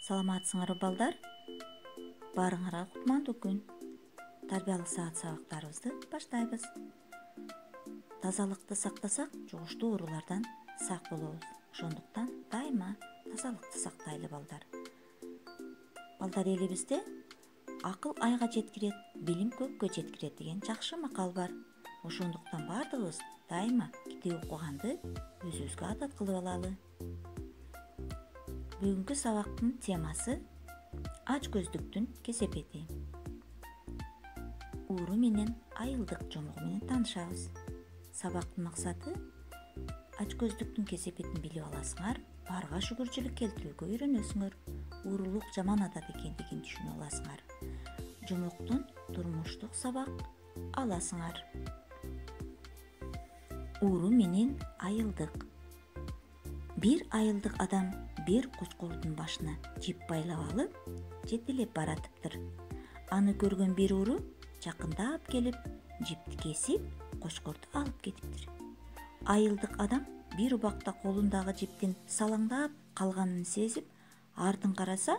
Саламатсыңарбы балдар? Барыңарга кутмандуу күн. Тарбиялык саат сабактарыбызды баштайбыз. Тазалыкты сактасак, жугуштуу оорулардан сак болобуз. Ошондуктан дайыма тазалыкты сактайлы балдар. Балдар, элибизде акыл айга жеткирет, билим көккө жеткирет деген жакшы макал бар. Ошондуктан бардыгыбыз дайыма китеп окуганды өзүбүзгө адат кылып алалы. Бүгүнкү сабактын темасы ач көздүктүн кесепети. Ууру менен айылдык жомугу менен таанышабыз. Сабактын максаты ач көздүктүн кесепетин билип аласыңар, барга шүгүрчүлүк келтирүүгө үйрөнөсүңөр, уурулук жаман адат экендигин түшүнүп аласыңар. Жомоктон турмуштук сабак аласыңар. Ууру менен айылдык. Бир айылдык адам бир кочкордун башына жип байлап алып, жетелеп баратыптыр. Аны көргөн бир ууру жакындап келип, жипти кесип, кочкорду алып кетиптир. Айылдык адам бир убакта колундагы жиптин салаңдап калганын сезип, артын караса,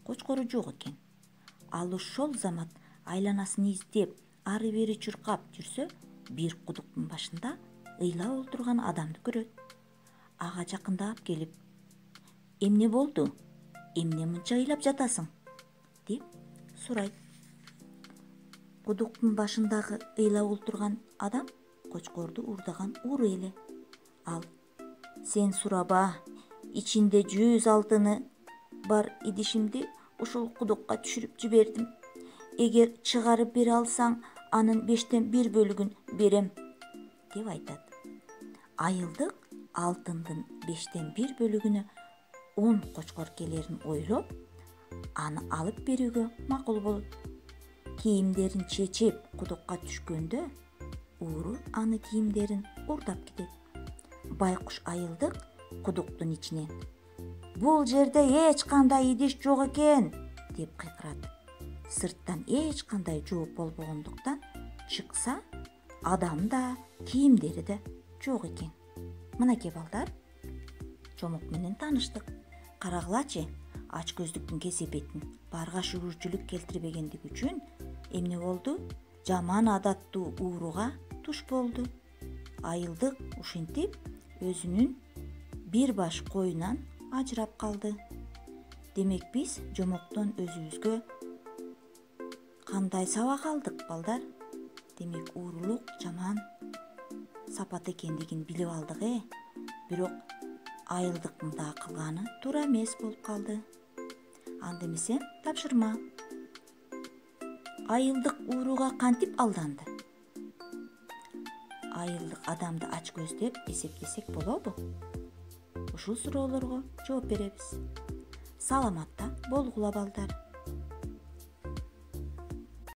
кочкору жок экен. Ал ошол замат айланасын издеп, ары-бери чуркап жүрсө, бир кудуктун башында ыйлап олтурган адамды көрөт. Ага жакындап келип, "Эмне болду? Эмне мынча ыйлап жатасың?" деп сурайт. Кудуктун башындагы ыйлап олтурган адам кочкорду уурдаган ууру эле. Ал: "Сен сураба, ичинде 100 алтыны бар идишимди ушул кудукка түшүрүп жибердим. Эгер чыгарып бере алсаң, анын 5тен 1 бөлүгүн берем" деп айтат. Айылдык алтындын 5тен 1 бөлүгүнө 10 кочкор келерин ойлоп, аны алып берүүгө макул болот. Кийимдерин чечип кудукка түшкөндө, ууру аны кийимдерин уурдап кетет. Байкуш айылдык кудуктун ичинен: "Бул жерде эч кандай идиш жок экен" деп кыйкырат. Сырттан эч кандай жооп болбогондуктан чыкса, адам да, кийимдери да жок экен. Мынакей балдар, жомок менен тааныштык. Карагылачы, ач көздүктүн кесепетин барга шүгүрчүлүк келтирбегендиги үчүн эмне болду? Жаман адаттуу ууруга туш болду. Айылдык ушинтип өзүнүн бир баш коюнан ажырап калды. Демек биз жомоктон өзүбүзгө кандай сабак алдык, балдар? Демек уурулук жаман сапат экендигин билип алдык, бирок айылдыктын да кылганы туура эмес болуп калды. Анда эмесе тапшырма. Айылдык ууруга кантип алданды? Айылдык адамды ач көз деп эсептесек болобу? Ушул суроолорго жооп беребиз. Саламатта болгула балдар.